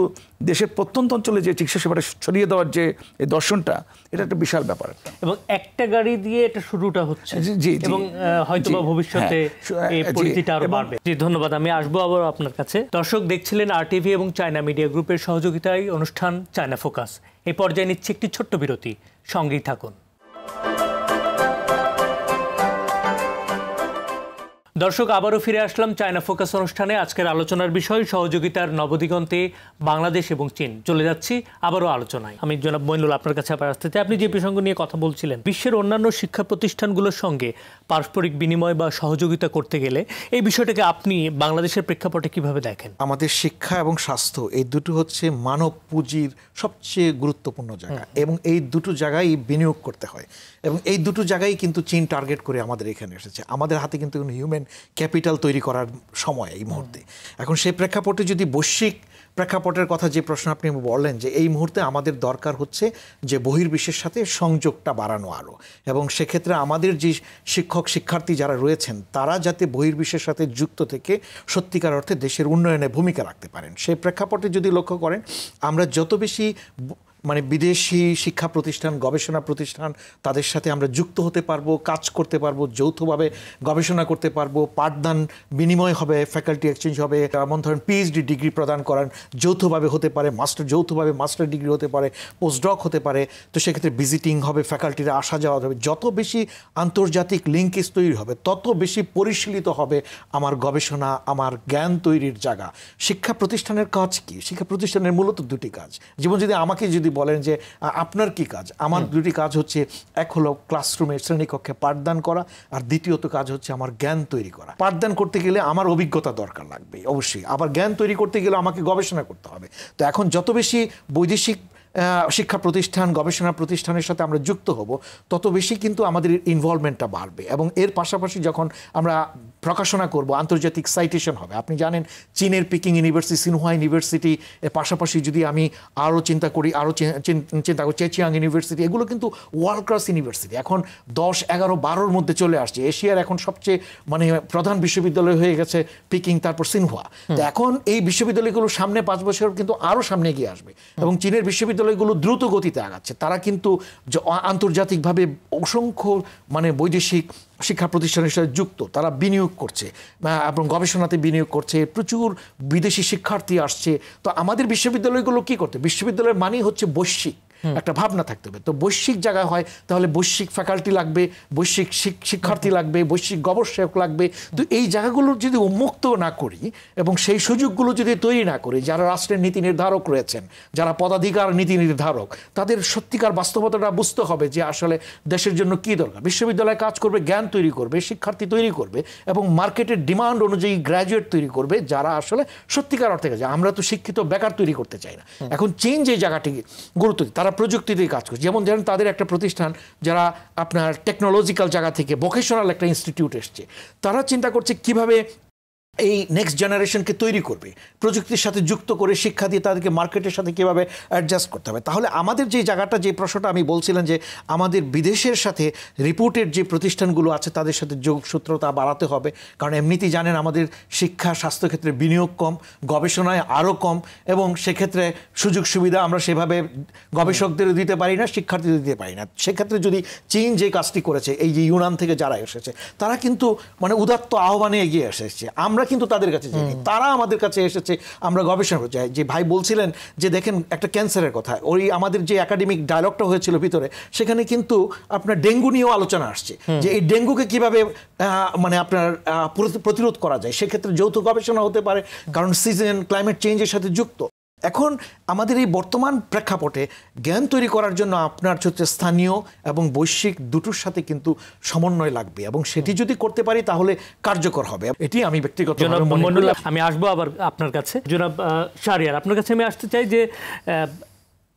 S2: দেশের প্রত্যন্ত অঞ্চলে যে চিকিৎসা সেবাটা ছড়িয়ে দেওয়ার যে এই দর্শনটা, এটা একটা বিশাল ব্যাপার। এবং
S1: একটা গাড়ি দিয়ে এটা শুরুটা হচ্ছে, এবং হয়তো বা ভবিষ্যতে এই পরিধিটা আরো বাড়বে। জি, ধন্যবাদ। আমি আসবো আবার আপনার কাছে। দর্শক দেখছিলেন RTV এবং চায়না মিডিয়া গ্রুপের সহযোগিতায় অনুষ্ঠান চায়না ফোকাস। এই পর্যায়ে নিচ্ছে একটি ছোট্ট বিরতি, সঙ্গেই থাকুন। দর্শক, আবারও ফিরে আসলাম চায়না ফোকাস অনুষ্ঠানে। আজকের আলোচনার বিষয় সহযোগিতার নবদিগন্তে বাংলাদেশ এবং চীন। চলে যাচ্ছি আবারও আলোচনায়। আমি জনাব মইনুল আপনার কাছে আবার আসতে চাই। আপনি যে প্রসঙ্গ নিয়ে কথা বলছিলেন, বিশ্বের অন্যান্য শিক্ষা প্রতিষ্ঠানগুলোর সঙ্গে পারস্পরিক বিনিময় বা সহযোগিতা করতে গেলে এই বিষয়টাকে আপনি বাংলাদেশের প্রেক্ষাপটে কিভাবে দেখেন?
S3: আমাদের শিক্ষা এবং স্বাস্থ্য, এই দুটো হচ্ছে মানব পুঁজির সবচেয়ে গুরুত্বপূর্ণ জায়গা, এবং এই দুটো জায়গায় বিনিয়োগ করতে হয়, এবং এই দুটো জায়গায় কিন্তু চীন টার্গেট করে আমাদের এখানে এসেছে। আমাদের হাতে কিন্তু হিউম্যান ক্যাপিটাল তৈরি করার সময় এই মুহূর্তে। এখন সেই প্রেক্ষাপটে যদি বৈশ্বিক প্রেক্ষাপটের কথা যে প্রশ্ন আপনি বললেন, যে এই মুহূর্তে আমাদের দরকার হচ্ছে যে বহির্বিশ্বের সাথে সংযোগটা বাড়ানো আরও, এবং সেক্ষেত্রে আমাদের যে শিক্ষক শিক্ষার্থী যারা রয়েছেন তারা যাতে বহির্বিশ্বের সাথে যুক্ত থেকে সত্যিকার অর্থে দেশের উন্নয়নে ভূমিকা রাখতে পারেন। সেই প্রেক্ষাপটে যদি লক্ষ্য করেন, আমরা যত বেশি মানে বিদেশি শিক্ষা প্রতিষ্ঠান, গবেষণা প্রতিষ্ঠান, তাদের সাথে আমরা যুক্ত হতে পারবো, কাজ করতে পারবো, যৌথভাবে গবেষণা করতে পারবো, পাঠদান বিনিময় হবে, ফ্যাকাল্টি এক্সচেঞ্জ হবে, এমন ধরেন পিএইচডি ডিগ্রি প্রদান করান যৌথভাবে হতে পারে, যৌথভাবে মাস্টার ডিগ্রি হতে পারে, পোস্টডক হতে পারে। তো সেক্ষেত্রে ভিজিটিং হবে, ফ্যাকাল্টিরা আসা যাওয়া হবে। যত বেশি আন্তর্জাতিক লিঙ্কেজ তৈরি হবে, তত বেশি পরিশীলিত হবে আমার গবেষণা, আমার জ্ঞান তৈরির জায়গা। শিক্ষা প্রতিষ্ঠানের কাজ কি? শিক্ষা প্রতিষ্ঠানের মূলত দুটি কাজ। যেমন যদি আমাকে যদি বলেন যে আপনার কি কাজ, আমার দুটি কাজ হচ্ছে, এক হলো ক্লাসরুমে শ্রেণীকক্ষে পাঠদান করা, আর দ্বিতীয়ত কাজ হচ্ছে আমার জ্ঞান তৈরি করা। পাঠদান করতে গেলে আমার অভিজ্ঞতা দরকার লাগবে অবশ্যই, আবার জ্ঞান তৈরি করতে গেলে আমাকে গবেষণা করতে হবে। তো এখন যত বেশি বৈদেশিক শিক্ষা প্রতিষ্ঠান, গবেষণা প্রতিষ্ঠানের সাথে আমরা যুক্ত হব, তত বেশি কিন্তু আমাদের ইনভলভমেন্টটা বাড়বে। এবং এর পাশাপাশি যখন আমরা প্রকাশনা করব, আন্তর্জাতিক সাইটেশন হবে। আপনি জানেন চীনের পিকিং ইউনিভার্সিটি, সিনহুয়া ইউনিভার্সিটি, এর পাশাপাশি যদি আমি আরও চিন্তা করি চেচিয়াং ইউনিভার্সিটি, এগুলো কিন্তু ওয়ার্ল্ড ক্লাস ইউনিভার্সিটি। এখন 10, 11, 12-র মধ্যে চলে আসছে। এশিয়ার এখন সবচেয়ে মানে প্রধান বিশ্ববিদ্যালয় হয়ে গেছে পিকিং, তারপর সিনহুয়া। তো এখন এই বিশ্ববিদ্যালয়গুলো সামনে 5 বছর কিন্তু আরও সামনে এগিয়ে আসবে, এবং চীনের বিশ্ববিদ্যালয়গুলো দ্রুত গতিতে আগাচ্ছে। তারা কিন্তু আন্তর্জাতিকভাবে অসংখ্য মানে বৈদেশিক শিক্ষা প্রতিষ্ঠানের সাথে যুক্ত, তারা বিনিয়োগ করছে এবং গবেষণাতে বিনিয়োগ করছে, প্রচুর বিদেশি শিক্ষার্থী আসছে। তো আমাদের বিশ্ববিদ্যালয়গুলো কী করতে? বিশ্ববিদ্যালয়ের মানেই হচ্ছে বৈশ্বিক একটা ভাবনা থাকতে হবে। তো বৈশ্বিক জায়গায় হয় তাহলে বৈশ্বিক ফ্যাকাল্টি লাগবে, বৈশ্বিক শিক্ষার্থী লাগবে, বৈশ্বিক গবেষক লাগবে। তো এই জায়গাগুলো যদি উন্মুক্ত না করি এবং সেই সুযোগগুলো যদি তৈরি না করি, যারা রাষ্ট্রের নীতি নির্ধারক রয়েছেন, যারা পদাধিকার নীতি নির্ধারক, তাদের সত্যিকার বাস্তবতাটা বুঝতে হবে যে আসলে দেশের জন্য কী দরকার। বিশ্ববিদ্যালয়ে কাজ করবে, জ্ঞান তৈরি করবে, শিক্ষার্থী তৈরি করবে এবং মার্কেটের ডিমান্ড অনুযায়ী গ্র্যাজুয়েট তৈরি করবে যারা আসলে সত্যিকার অর্থে কাজ। আমরা তো শিক্ষিত বেকার তৈরি করতে চাই না। এখন চেঞ্জ এই জায়গাটিকে গুরুত্ব দিই, তারা প্রযুক্তিতেই কাজ করছে। যেমন ধরেন তাদের একটা প্রতিষ্ঠান যারা আপনার টেকনোলজিক্যাল জায়গা থেকে ভোকেশনাল একটা ইনস্টিটিউট এসছে, তারা চিন্তা করছে কিভাবে এই নেক্সট জেনারেশনকে তৈরি করবে, প্রযুক্তির সাথে যুক্ত করে শিক্ষা দিয়ে তাদেরকে মার্কেটের সাথে কীভাবে অ্যাডজাস্ট করতে হবে। তাহলে আমাদের যে জায়গাটা, যে প্রশ্নটা আমি বলছিলাম যে আমাদের বিদেশের সাথে রিপোর্টেড যে প্রতিষ্ঠানগুলো আছে তাদের সাথে যোগসূত্রতা বাড়াতে হবে। কারণ এমনিতেই জানেন আমাদের শিক্ষা স্বাস্থ্যক্ষেত্রে বিনিয়োগ কম, গবেষণায় আরও কম, এবং সেক্ষেত্রে সুযোগ সুবিধা আমরা সেভাবে গবেষকদেরও দিতে পারি না, শিক্ষার্থীদের দিতে পারি না। সেক্ষেত্রে যদি চীন যে কাজটি করেছে, এই যে ইউনান থেকে যারা এসেছে, তারা কিন্তু মানে উদাত্ত আহ্বানে এগিয়ে এসেছে। আমরা কিন্তু তাদের কাছে যাইনি, তারা আমাদের কাছে এসেছে। আমরা গবেষণা করতে চাই। যে ভাই বলছিলেন যে দেখেন একটা ক্যান্সারের কথা, ওই আমাদের যে একাডেমিক ডায়লগটা হয়েছিল ভিতরে, সেখানে কিন্তু আপনার ডেঙ্গু নিয়েও আলোচনা আসছে যে এই ডেঙ্গুকে কিভাবে মানে আপনার প্রতিরোধ করা যায়। সেক্ষেত্রে যৌথ গবেষণা হতে পারে, কারণ সিজন ক্লাইমেট চেঞ্জের সাথে যুক্ত। এখন আমাদের এই বর্তমান প্রেক্ষাপটে জ্ঞান তৈরি করার জন্য আপনার হচ্ছে স্থানীয় এবং বৈশ্বিক দুটোর সাথে কিন্তু সমন্বয় লাগবে, এবং সেটি যদি করতে পারি তাহলে কার্যকর হবে। এটি আমি ব্যক্তিগত
S1: আমি আসবো আবার আপনার কাছে। জনাব শাহরিয়ার, আপনার কাছে আমি আসতে চাই যে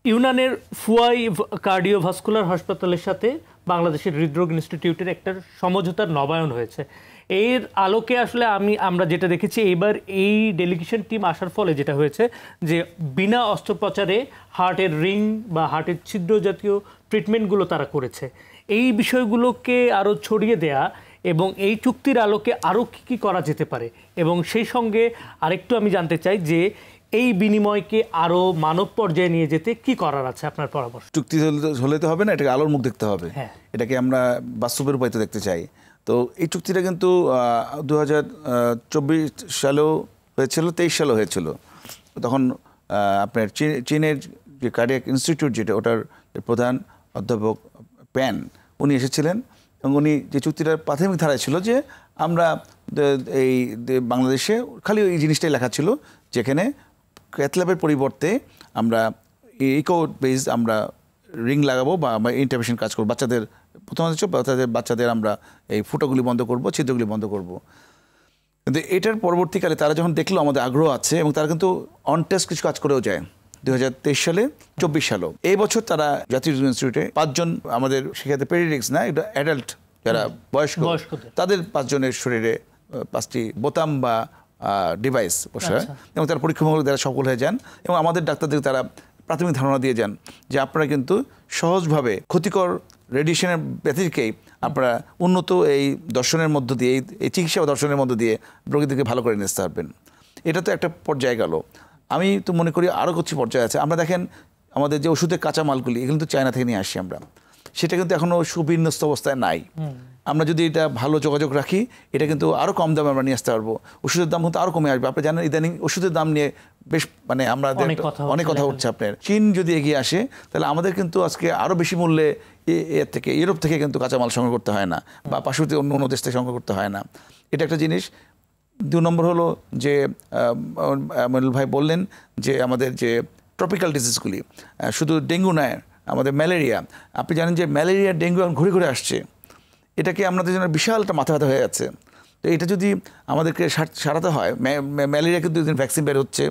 S1: ইউনানের ফুয়াই কার্ডিওভাস্কুলার হাসপাতালের সাথে বাংলাদেশের হৃদরোগ ইনস্টিটিউটের একটা সমঝোতার নবায়ন হয়েছে। এর আলোকে আসলে আমরা যেটা দেখেছি এইবার এই ডেলিগেশন টিম আসার ফলে যেটা হয়েছে যে বিনা অস্ত্রোপচারে হার্টের রিং বা হার্টের ছিদ্র জাতীয় ট্রিটমেন্টগুলো তারা করেছে। এই বিষয়গুলোকে আরও ছড়িয়ে দেয়া এবং এই চুক্তির আলোকে আরও কী করা যেতে পারে, এবং সেই সঙ্গে আরেকটু আমি জানতে চাই যে এই বিনিময়কে আরও মানব পর্যায়ে নিয়ে যেতে কি করার আছে আপনার পরামর্শ?
S2: চুক্তি হলে তো হবে না, এটাকে আলোর মুখ দেখতে হবে। এটাকে আমরা বাস্তবের উপায়তে দেখতে চাই। তো এই চুক্তিটা কিন্তু 2024 সালেও হয়েছিল, 23 সালেও হয়েছিল। তখন আপনার চীনের যে কার্ডিয়াক ইনস্টিটিউট যেটা, ওটার প্রধান অধ্যাপক প্যান উনি এসেছিলেন, এবং উনি যে চুক্তিটার প্রাথমিক ধারায় ছিল যে আমরা এই বাংলাদেশে খালি এই জিনিসটাই লেখা ছিল যেখানে ক্যাথল্যাবের পরিবর্তে আমরা ইকো বেস আমরা রিং লাগাবো বা আমরা ইন্টারভেনশন কাজ করবো। বাচ্চাদের আমরা এই ফুটোগুলি বন্ধ করব, ছিদ্রগুলি বন্ধ করব। কিন্তু এটার পরবর্তীকালে তারা যখন দেখলো আমাদের আগ্রহ আছে, এবং তারা কিন্তু অন টেস্ট কিছু কাজ করেও যায় 2023 সালে, 24 সালেও। এই বছর তারা জাতীয় ইনস্টিটিউটে 5 জন আমাদের সেক্ষেত্রে পেডিয়াট্রিক্স না, এটা অ্যাডাল্ট যারা বয়স্ক, তাদের 5 জনের শরীরে 5টি বোতাম বা ডিভাইস বসায়, এবং তারা পরীক্ষামূলক দ্বারা সফল হয়ে যান, এবং আমাদের ডাক্তারদের তারা প্রাথমিক ধারণা দিয়ে যান যে আপনারা কিন্তু সহজভাবে ক্ষতিকর রেডিয়েশনের ব্যতিকেই আপনারা উন্নত এই দর্শনের মধ্য দিয়ে, এই চিকিৎসা দর্শনের মধ্য দিয়ে রোগীদেরকে ভালো করে নিতে পারবেন। এটা তো একটা পর্যায়ে গেল। আমি তো মনে করি আরও কিছু পর্যায়ে আছে। আমরা দেখেন আমাদের যে ওষুধের কাঁচামালগুলি, এগুলো তো চায়না থেকে নিয়ে আসি আমরা, সেটা কিন্তু এখনও সুবিন্যস্ত অবস্থায় নাই। আমরা যদি এটা ভালো যোগাযোগ রাখি, এটা কিন্তু আরও কম দামে আমরা নিয়ে আসতে পারবো। ওষুধের দাম কিন্তু আরও কমে আসবে। আপনি জানেন ইদানিং ওষুধের দাম নিয়ে বেশ মানে আমরা অনেক কথা হচ্ছে আপনার। চীন যদি এগিয়ে আসে তাহলে আমাদের কিন্তু আজকে আরও বেশি মূল্যে এর থেকে ইউরোপ থেকে কিন্তু কাঁচামাল সংগ্রহ করতে হয় না, বা পার্শ্ববর্তী অন্য দেশ থেকে সংগ্রহ করতে হয় না। এটা একটা জিনিস। 2 নম্বর হলো যে মনিরুল ভাই বললেন যে আমাদের যে ট্রপিক্যাল ডিজিজগুলি, শুধু ডেঙ্গু নয়, আমাদের ম্যালেরিয়া। আপনি জানেন যে ম্যালেরিয়া ডেঙ্গু এখন ঘুরে ঘুরে আসছে। এটাকে আমাদের জন্য বিশাল একটা মাথা ব্যথা হয়ে যাচ্ছে। তো এটা যদি আমাদেরকে সারাতে হয়, ম্যালেরিয়া কিন্তু ভ্যাকসিন বের হচ্ছে,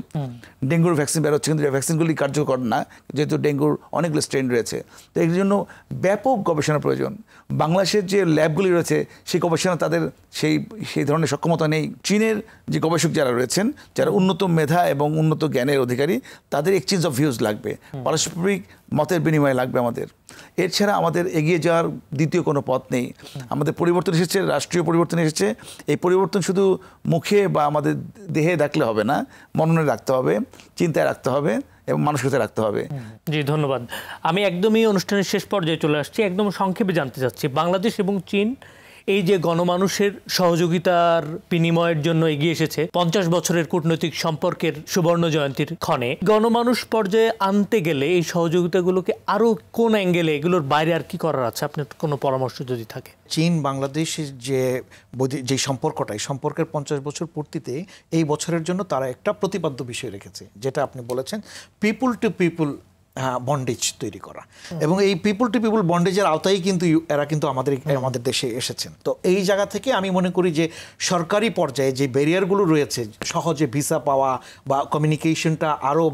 S2: ডেঙ্গুর ভ্যাকসিন বের হচ্ছে, কিন্তু ভ্যাকসিনগুলি কার্যকর না, যেহেতু ডেঙ্গুর অনেকগুলো স্ট্রেন রয়েছে। তো এর জন্য ব্যাপক গবেষণা প্রয়োজন। বাংলাদেশের যে ল্যাবগুলি রয়েছে সেই গবেষণা তাদের সেই ধরনের সক্ষমতা নেই। চীনের যে গবেষক যারা রয়েছেন, যারা উন্নত মেধা এবং উন্নত জ্ঞানের অধিকারী, তাদের এক্সচেঞ্জ অফ ভিউজ লাগবে, পারস্পরিক মতের বিনিময় লাগবে আমাদের। এছাড়া আমাদের এগিয়ে যাওয়ার দ্বিতীয় কোনো পথ নেই। আমাদের পরিবর্তন এসেছে, রাষ্ট্রীয় পরিবর্তন এসেছে। এই পরিবর্তন শুধু মুখে বা আমাদের দেহে দেখলে হবে না, মননে রাখতে হবে, চিন্তায় রাখতে হবে এবং মানসিকতায় রাখতে হবে।
S1: জি, ধন্যবাদ। আমি একদমই অনুষ্ঠানের শেষ পর্যায়ে চলে আসছি। একদম সংক্ষেপে জানতে চাচ্ছি, বাংলাদেশ এবং চীন এই যে গণমানুষের সহযোগিতার বিনিময়ের জন্য এগিয়ে এসেছে 50 বছরের কূটনৈতিক সম্পর্কের সুবর্ণ জয়ন্তীর ক্ষণে, গণমানুষ পর্যায়ে আনতে গেলে এই সহযোগিতাগুলোকে আরো কোন অ্যাঙ্গেলে, এগুলোর বাইরে আর কি করার আছে, আপনার কোনো পরামর্শ যদি থাকে?
S3: চীন বাংলাদেশের যে সম্পর্কটা, এই সম্পর্কের 50 বছর পূর্তিতে এই বছরের জন্য তারা একটা প্রতিপাদ্য বিষয় রেখেছে, যেটা আপনি বলেছেন, পিপুল টু পিপুল বন্ডেজ তৈরি করা। এবং এই পিপুল টু পিপুল বন্ডেজের আওতায় কিন্তু এরা কিন্তু আমাদের দেশে এসেছেন। তো এই জায়গা থেকে আমি মনে করি যে সরকারি পর্যায়ে যে ব্যারিয়ারগুলো রয়েছে, সহজে ভিসা পাওয়া বা কমিউনিকেশনটা আরও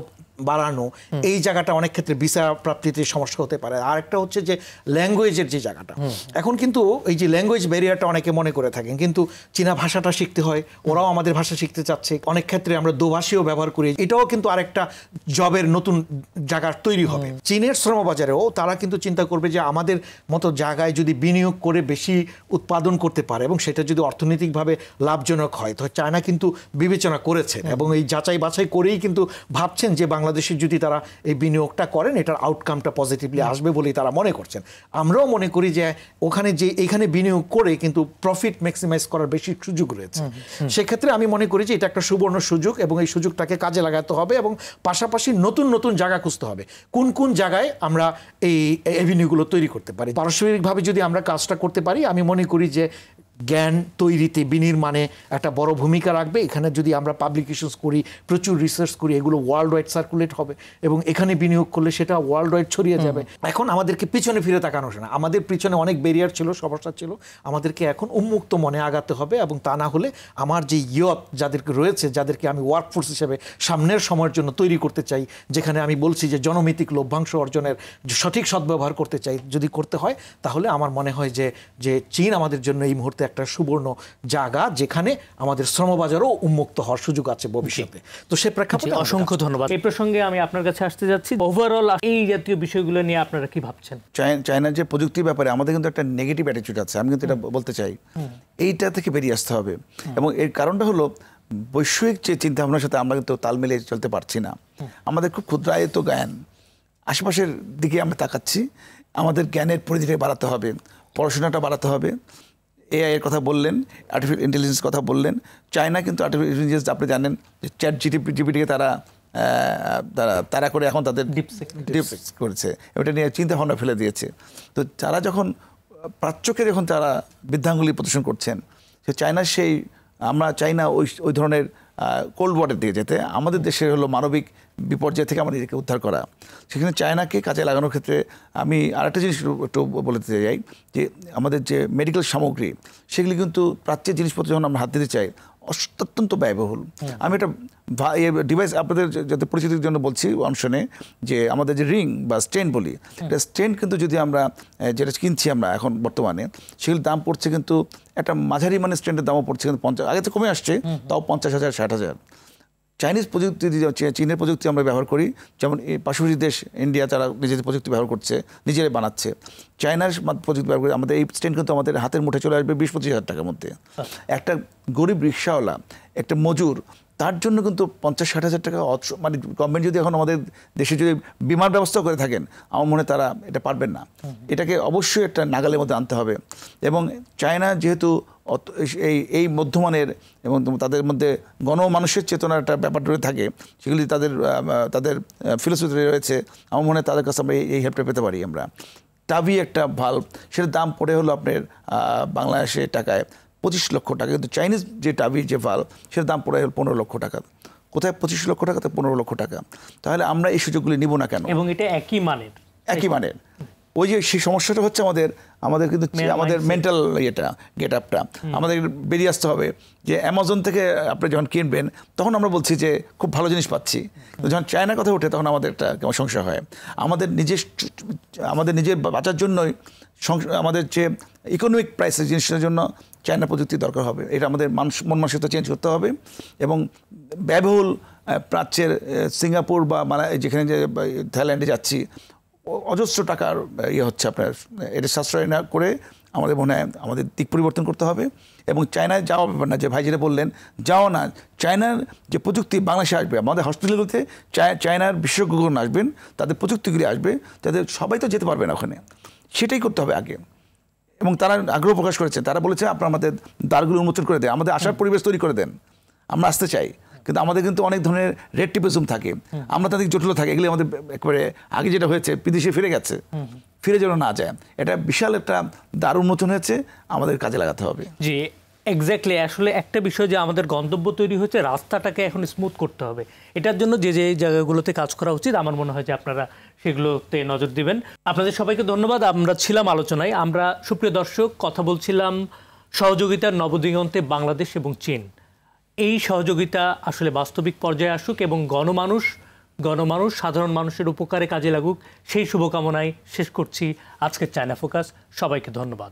S3: বাড়ানো, এই জায়গাটা অনেক ক্ষেত্রে ভিসা প্রাপ্তিতে সমস্যা হতে পারে। আর একটা হচ্ছে যে ল্যাঙ্গুয়েজের যে জায়গাটা, এখন কিন্তু এই যে ল্যাঙ্গুয়েজ ব্যারিয়ারটা অনেকে মনে করে থাকেন, কিন্তু চীনা ভাষাটা শিখতে হয়, ওরাও আমাদের ভাষা শিখতে চাচ্ছে, অনেক ক্ষেত্রে আমরা দোভাষীও ব্যবহার করি, এটাও কিন্তু আরেকটা জবের নতুন জায়গা তৈরি হবে। চীনের শ্রমবাজারেও তারা কিন্তু চিন্তা করবে যে আমাদের মতো জায়গায় যদি বিনিয়োগ করে বেশি উৎপাদন করতে পারে এবং সেটা যদি অর্থনৈতিকভাবে লাভজনক হয়, তো চায়না কিন্তু বিবেচনা করেছেন এবং এই যাচাই বাছাই করেই কিন্তু ভাবছেন যে বাংলাদেশে যদি তারা এই বিনিয়োগটা করেন, এটার আউটকামটা পজিটিভলি আসবে বলেই তারা মনে করছেন। আমরাও মনে করি যে এখানে বিনিয়োগ করে কিন্তু প্রফিট ম্যাক্সিমাইজ করার বেশি সুযোগ রয়েছে। সেক্ষেত্রে আমি মনে করি যে এটা একটা সুবর্ণ সুযোগ এবং এই সুযোগটাকে কাজে লাগাতে হবে এবং পাশাপাশি নতুন নতুন জায়গা খুঁজতে হবে, কোন কোন জায়গায় আমরা এই এভিনিউগুলো তৈরি করতে পারি। পারস্পরিকভাবে যদি আমরা কাজটা করতে পারি, আমি মনে করি যে জ্ঞান তৈরিতে বিনির্মাণে একটা বড় ভূমিকা রাখবে। এখানে যদি আমরা পাবলিকেশনস করি, প্রচুর রিসার্চ করি, এগুলো ওয়ার্ল্ড ওয়াইড সার্কুলেট হবে এবং এখানে বিনিয়োগ করলে সেটা ওয়ার্ল্ড ওয়াইড ছড়িয়ে যাবে। এখন আমাদেরকে পিছনে ফিরে তাকানো না, আমাদের পিছনে অনেক ব্যারিয়ার ছিল, সমস্যা ছিল, আমাদেরকে এখন উন্মুক্ত মনে আগাতে হবে এবং তা না হলে আমার যে ইয়ত যাদেরকে রয়েছে, যাদেরকে আমি ওয়ার্কফোর্স হিসেবে সামনের সময়ের জন্য তৈরি করতে চাই, যেখানে আমি বলছি যে জনমিতিক লভ্যাংশ অর্জনের সঠিক সদ্ব্যবহার করতে চাই, যদি করতে হয় তাহলে আমার মনে হয় যে চীন আমাদের জন্য এই মুহূর্তে একটা সুবর্ণ জায়গা, যেখানে আমাদের শ্রমবাজারও উন্মুক্ত হওয়ার সুযোগ আছে ভবিষ্যতে। তো সে প্রেক্ষাপটে
S1: অসংখ্য ধন্যবাদ। এই প্রসঙ্গে আমি আপনার কাছে আসতে যাচ্ছি, ওভারঅল এই জাতীয় বিষয়গুলো নিয়ে আপনারা কি ভাবছেন?
S2: চায়নার যে প্রযুক্তির ব্যাপারে আমাদের কিন্তু একটা নেগেটিভ অ্যাটিটিউড আছে, আমি কিন্তু এটা বলতে চাই, এইটা থেকে বেরিয়ে আসতে হবে। এবং এর কারণটা হলো বৈশ্বিক যে চিন্তা ভাবনার সাথে আমরা কিন্তু তাল মিলিয়ে চলতে পারছি না। আমাদের খুব ক্ষুদ্রায়িত জ্ঞান, আশেপাশের দিকে আমরা তাকাচ্ছি, আমাদের জ্ঞানের পরিধিটা বাড়াতে হবে, পড়াশোনাটা বাড়াতে হবে। এআই এর কথা বললেন, আর্টিফিশিয়াল ইন্টেলিজেন্স কথা বললেন। চায়না কিন্তু আর্টিফিশিয়াল ইন্টেলিজেন্স আপনি জানেন যে চ্যাট জিপিটিকে তারা করে এখন তাদের ডিপসেক করেছে, এটা নিয়ে চিন্তা ভাবনা ফেলে দিয়েছে। তো তারা যখন প্রাচ্যকে যখন তারা বৃদ্ধাঙ্গুলি প্রদর্শন করছেন, সে চায়নার আমরা চাই না ওই ধরনের কোল্ড ওয়ারের দিকে যেতে। আমাদের দেশের হলো মানবিক বিপর্যয় থেকে আমাদের নিজেকে উদ্ধার করা। সেখানে চায়নাকে কাজে লাগানোর ক্ষেত্রে আমি আরেকটা জিনিস একটু বলতে চাই যে আমাদের যে মেডিকেল সামগ্রী, সেগুলি কিন্তু প্রাচ্যের জিনিসপত্র যখন আমরা হাত দিতে চাই অত্যন্ত ব্যয়বহুল। আমি একটা ডিভাইস আপনাদের যাতে পরিচিতির জন্য বলছি অনশনে, যে আমাদের যে রিং বা স্টেন বলি, এটা স্টেন কিন্তু যদি আমরা যেটা কিনছি আমরা এখন বর্তমানে, সেগুলোর দাম পড়ছে কিন্তু একটা মাঝারি মানে স্টেনের দামও পড়ছে কিন্তু 50, আগে তো কমে আসছে, তাও 50,000 60,000। চাইনিজ প্রযুক্তি, চীনের প্রযুক্তি আমরা ব্যবহার করি, যেমন এই পার্শ্ববর্তী দেশ ইন্ডিয়া তারা নিজেদের প্রযুক্তি ব্যবহার করছে, নিজেরাই বানাচ্ছে। চায়নার প্রযুক্তি ব্যবহার করে আমাদের এই স্টেন কিন্তু আমাদের হাতের মুঠে চলে আসবে 20-25,000 টাকার মধ্যে। একটা গরিব রিক্সাওয়ালা, একটা মজুর, তার জন্য কিন্তু 50-60,000 টাকা মানে গভর্নমেন্ট যদি এখন আমাদের দেশে যদি বিমার ব্যবস্থা করে থাকেন, আমার মনে হয় তারা এটা পারবেন না। এটাকে অবশ্যই একটা নাগালের মধ্যে আনতে হবে। এবং চায়না যেহেতু এই মধ্যমানের এবং তাদের মধ্যে গণমানুষের চেতনার একটা ব্যাপার রয়ে থাকে, সেগুলি তাদের ফিলোসফি রয়েছে, আমার মনে হয় তাদের কাছে আমরা এই হেল্পটা পেতে পারি। আমরা টাভি একটা ভাল্ব, সেটার দাম পড়ে হলো আপনার বাংলাদেশের টাকায় 25 লক্ষ টাকা, কিন্তু চাইনিজ যে টাভি যে ভাল্ব, সেটার দাম পড়ে হলো 15 লক্ষ টাকা। কোথায় 25 লক্ষ টাকা, তো 15 লক্ষ টাকা। তাহলে আমরা এই সুযোগগুলি নিব না কেন?
S1: এবং এটা একই মানের
S2: ওই যে সেই সমস্যাটা হচ্ছে আমাদের কিন্তু আমাদের মেন্টাল গেট আপটা আমাদের বেরিয়ে আসতে হবে। যে অ্যামাজন থেকে আপনি যখন কিনবেন, তখন আমরা বলছি যে খুব ভালো জিনিস পাচ্ছি, যখন চায়নার কথা ওঠে তখন আমাদের একটা কেমন সংশয় হয়। আমাদের নিজের বাঁচার জন্যই আমাদের যে ইকোনমিক প্রাইসের জিনিসটার জন্য চায়না প্রযুক্তি দরকার হবে। এটা আমাদের মন মানসিকতা চেঞ্জ করতে হবে। এবং ব্যয়বহুল প্রাচ্যের সিঙ্গাপুর বা যেখানে যে থাইল্যান্ডে যাচ্ছি, অজস্র টাকার হচ্ছে আপনার, এটা সাশ্রয় না করে আমাদের মনে হয় আমাদের দিক পরিবর্তন করতে হবে। এবং চায়নায় যাওয়া ব্যাপার না, যে ভাই যেটা বললেন, যাওয়া না, চায়নার যে প্রযুক্তি বাংলাদেশে আসবে, আমাদের হসপিটালগুলোতে চায়নার বিশেষজ্ঞগণ আসবেন, তাদের প্রযুক্তিগুলি আসবে, তাদের সবাই তো যেতে পারবে না ওখানে, সেটাই করতে হবে আগে। এবং তারা আগ্রহ প্রকাশ করেছে, তারা বলেছে আপনারা আমাদের দ্বারগুলো উন্মোচন করে দেন, আমাদের আসার পরিবেশ তৈরি করে দেন, আমরা আসতে চাই। কিন্তু আমাদের কিন্তু অনেক ধরনের রেড টিপিজম থাকে, আমরা তাদের জটিল থাকে, এগুলি আমাদের একেবারে আগে যেটা হয়েছে বিদেশে ফিরে গেছে, ফিরে যেন না যায়। এটা বিশাল একটা দ্বার উন্মোচন হয়েছে, আমাদের কাজে লাগাতে হবে।
S1: জি, এক্স্যাক্টলি। আসলে একটা বিষয় যে আমাদের গন্তব্য তৈরি হচ্ছে, রাস্তাটাকে এখন স্মুথ করতে হবে। এটার জন্য যে যে জায়গাগুলোতে কাজ করা উচিত আমার মনে হয় যে আপনারা সেগুলোতে নজর দিবেন। আপনাদের সবাইকে ধন্যবাদ। আমরা ছিলাম আলোচনায়। আমরা সুপ্রিয় দর্শক কথা বলছিলাম সহযোগিতার নবদিগন্তে বাংলাদেশ এবং চীন। এই সহযোগিতা আসলে বাস্তবিক পর্যায়ে আসুক এবং গণমানুষ সাধারণ মানুষের উপকারে কাজে লাগুক, সেই শুভকামনায় শেষ করছি আজকের চায়না ফোকাস। সবাইকে ধন্যবাদ।